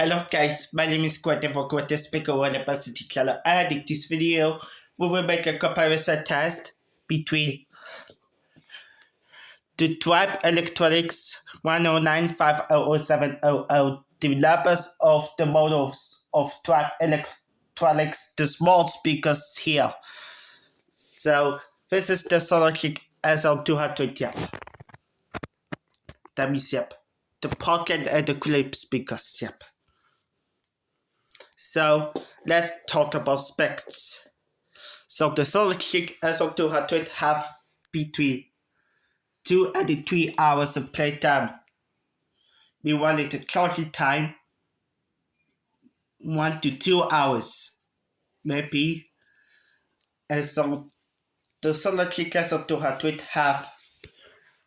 Hello guys, my name is Quentin for Quentin Speaker One Capacity Channel, and in this video we will make a comparison test between the Trybe Electronics 109500700 developers of the models of Trybe Electronics, the small speakers here. So this is the sologic sl200 That means the pocket and the clip speakers So let's talk about specs. So the sologic sl200 have between 2 and 3 hours of playtime. We wanted the charging time 1 to 2 hours, maybe. And so the sologic sl200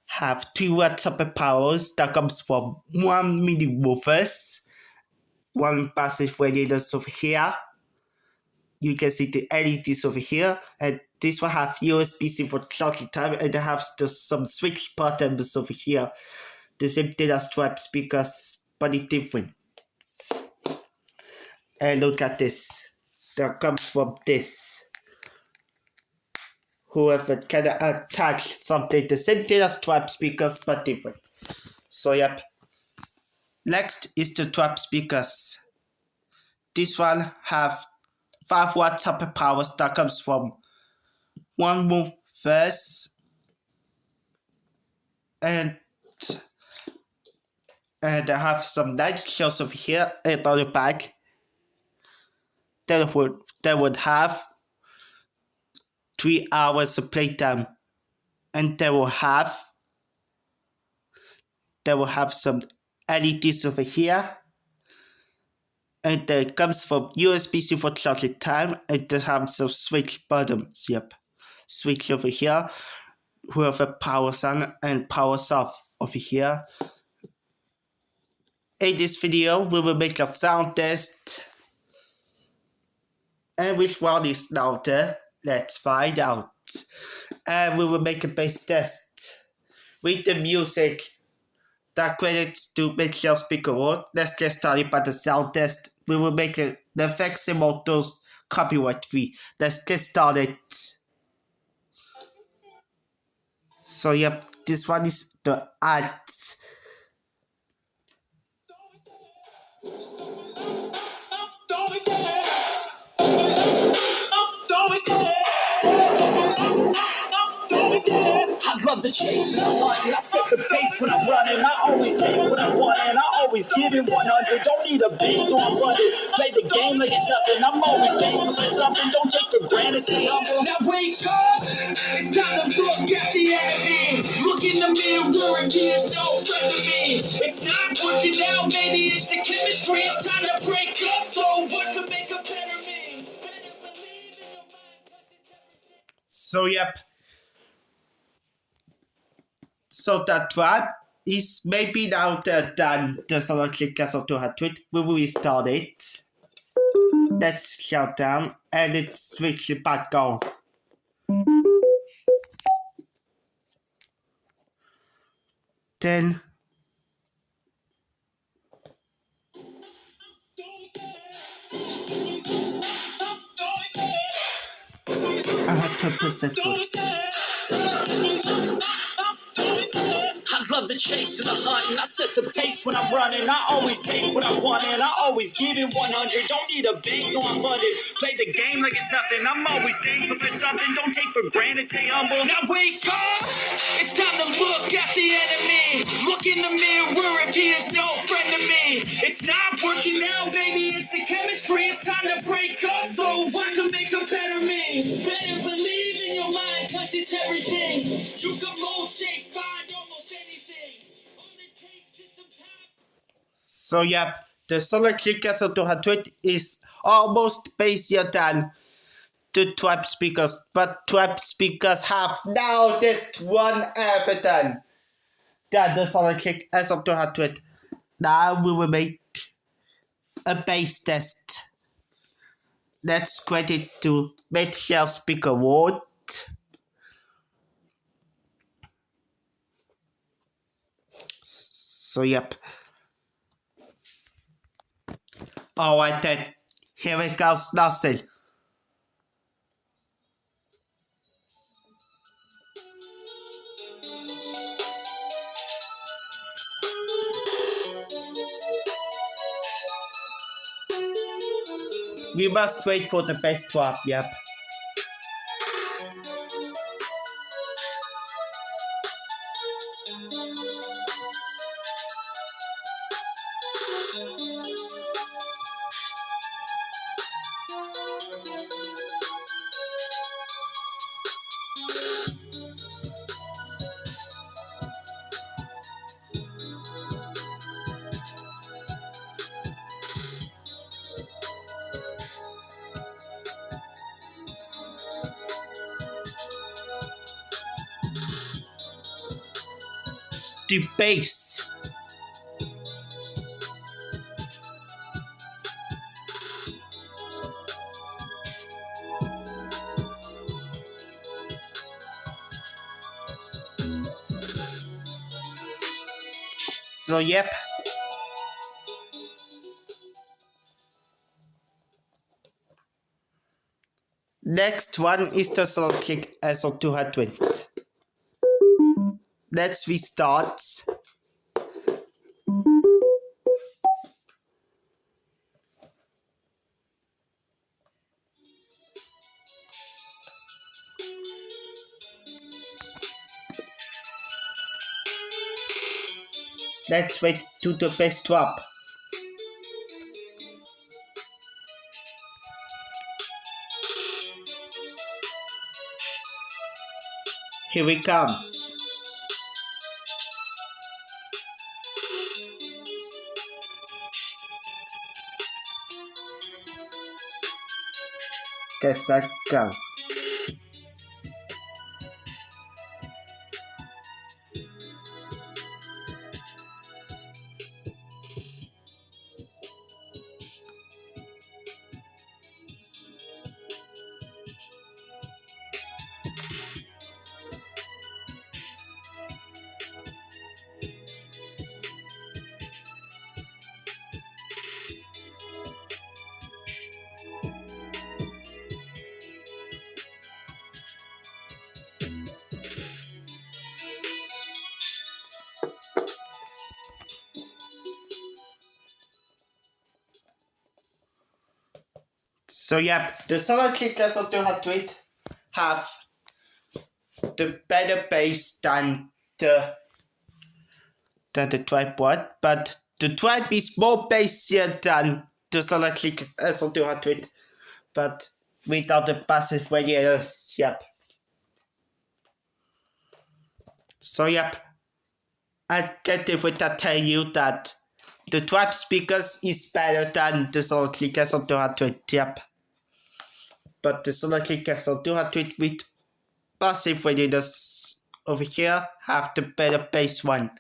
have 2 watts of power that comes from 1 mini woofers, 1 passive radiators over here. You can see the LEDs over here, and this will have USB-C for charging time, and they have some switch buttons over here. The same thing as Trybe speakers, but it's different. And look at this. That comes from this. Whoever can attach something the same thing as Trybe speakers, but different. So Next is the Trybe speakers. This one have 5 watts of power that comes from 1 woofer, and I have some light shells over here and on the back. They would have 3 hours of playtime, and they will have some LEDs over here, and it comes from USB-C for charging time, and they have some switch buttons. Switch over here, whoever powers on and powers off over here. In this video, we will make a sound test. And which one is louder? Let's find out. And we will make a bass test with the music that credits to make your speaker work. Let's get started by the sound test. We will make the effects and motors copyright free. Let's get started. So this one is the ads. I love the chase and the hunt, and I set the pace when I'm running. I always take what I want, and I always give it 100. Don't need a beat, no, I'm running. Play the game like it's nothing. I'm always thankful for something. Don't take for granted, stay humble. Now wake up, it's time to look at the enemy. Look in the mirror and there's no friend of me. It's not working out, maybe it's the chemistry. It's time to break up, so what could make a better me? Better believe in your mind, 'cause it's everything. So that Trybe is maybe louder than the sologic sl200. We will restart it. Let's shut down and let's switch it back on. Then I have to percent. I love the chase and the hunt, and I set the pace when I'm running. I always take what I want, and I always give it 100. Don't need a beat, no, I'm funded. Play the game like it's nothing. I'm always thankful for something. Don't take for granted, stay humble. Now wake up! It's time to look at the enemy. Look in the mirror if he is no friend to me. It's not working out, baby, it's the chemistry. It's time to break up, so what can make a better me? Better believe in your mind, cause it's everything. You can mold, shape, find almost anything. All it takes is some time. So the sologic sl200 is almost bassier than the Trybe speakers, but Trybe speakers have loudest one ever than the sologic sl200. Now we will make a bass test. Let's credit to make your speaker work. So Alright then, here it goes nothing. We must wait for the bass drop, yep. The bass. So yep. Next one is the sologic sl200. Let's restart. Let's wait to the bass drop. Here it comes. Guess that go. So yeah, the sologic sl200 have the better bass than the Trybe one, but the Trybe is more bassier than the sologic sl200, but without the passive radiators. Yep. So yep, I get it with that tell you that the Trybe speakers is better than the sologic sl200. Yep. But the sologic sl200 with passive radiators over here have the better bass one,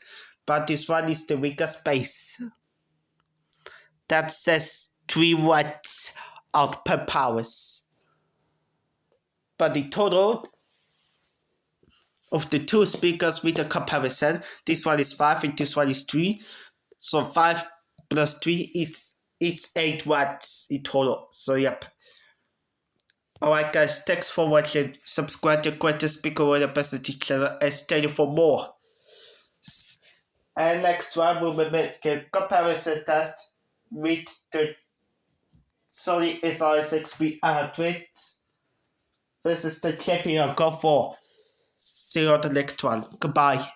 but this one is the weakest bass. That says 3 watts output powers. But the total of the two speakers with a comparison, this one is 5 and this one is 3. So 5 plus 3, it's 8 watts in total. So yep. Alright guys, thanks for watching. Subscribe to Greatest Speaker with the Best channel and stay tuned for more. And next one we will make a comparison test with the Sony SR6B100 versus the champion Go 4. See you on the next one. Goodbye.